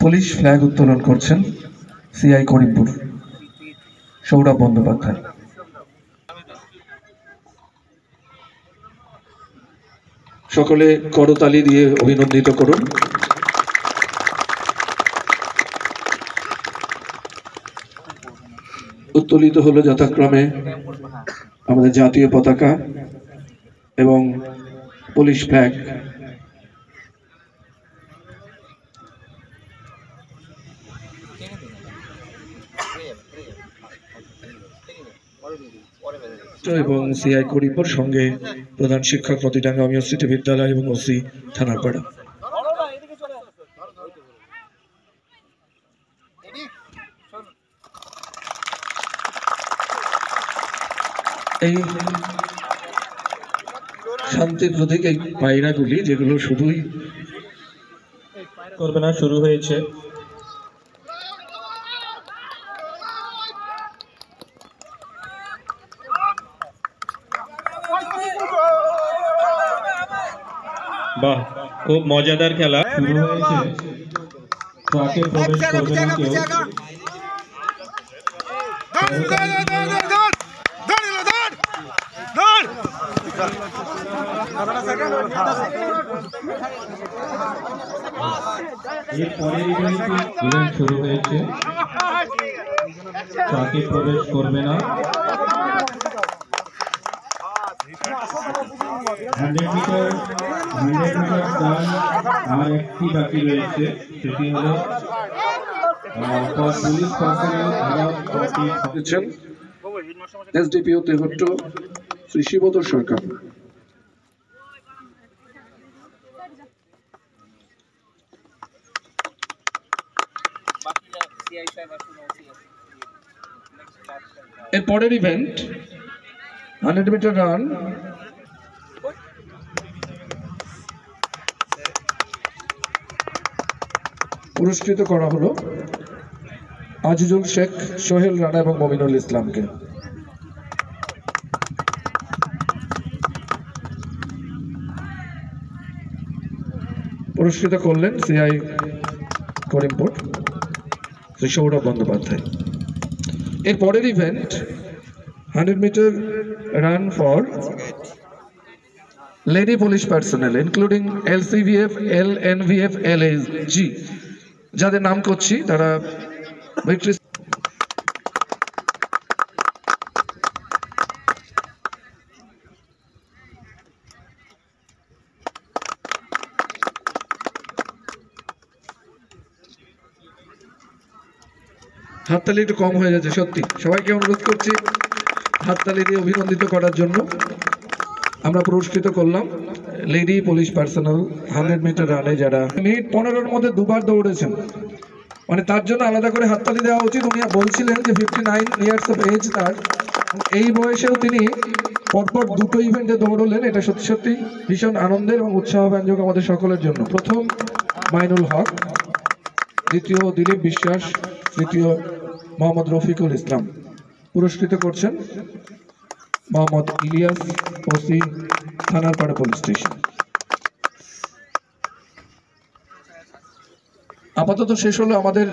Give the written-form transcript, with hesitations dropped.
Police flag উত্তোলন করছেন CI Karimpur Sourav Bandyopadhyay. সকলে করতালি দিয়ে অভিনন্দিত করুন। উত্তোলিত হলো যথাক্রমে আমাদের জাতীয় পতাকা এবং পুলিশ ফ্ল্যাগ। এবং সিআই করিমপুর সঙ্গে প্রধান শিক্ষক মতিডাঙ্গা অমিয় স্মৃতি বিদ্যালয় এবং ওসি থানাপাড়া। এই শান্তির প্রতীক এই পায়রাগুলি, যেগুলো শুধুই করবে না, শুরু হয়েছে। বাহ, খুব মজাদার খেলা শুরু হয়েছে। ট্রাকে প্রবেশ করবে না কেউ। এরপরে ইভেন্ট শুরু হয়েছে। ট্রাকে প্রবেশ করবে না। 100 মিটার রান আর একটি বাকি রয়েছে, সেটি হলো police personnel SDPO Tehatta Shri Shibtar Sarkar. এর পরের ইভেন্ট 100 মিটার রান। পুরস্কৃত করা হলো আজিজুল শেখ, সোহেল রানা এবং মমিনুল ইসলামকে। পুরস্কৃত করলেন সিআই করিমপুর শ্রী সৌরভ বন্দ্যোপাধ্যায়। এর পরের event 100 metre run for lady police personnel including LCVF, LNVF, LAG, যাদের নাম করছি তারা ভিক্টরি। হাততালি একটু কম হয়ে যাচ্ছে, সত্যি সবাইকে অনুরোধ করছি হাততালি দিয়ে অভিনন্দিত করার জন্য। আমরা পুরস্কৃত করলাম লেডি পুলিশ পার্সোনাল 100 মিটার রানে যারা মিনিট 15-র মধ্যে দুবার দৌড়েছেন, মানে তার জন্য আলাদা করে হাততালি দেওয়া উচিত। উনি বলছিলেন যে 59 ইয়ার্স অফ এজ তার, এই বয়সেও তিনি পরপর দুটো ইভেন্টে দৌড়লেন। এটা সত্যি সত্যি ভীষণ আনন্দের এবং উৎসাহব্যঞ্জক আমাদের সকলের জন্য। প্রথম মাইনুল হক, দ্বিতীয় দিলীপ বিশ্বাস, তৃতীয় মোহাম্মদ রফিকুল ইসলাম। পুরস্কৃত করছেন Mohammad Ilyas, OC Thanarpara police station. আপাতত শেষ হলো আমাদের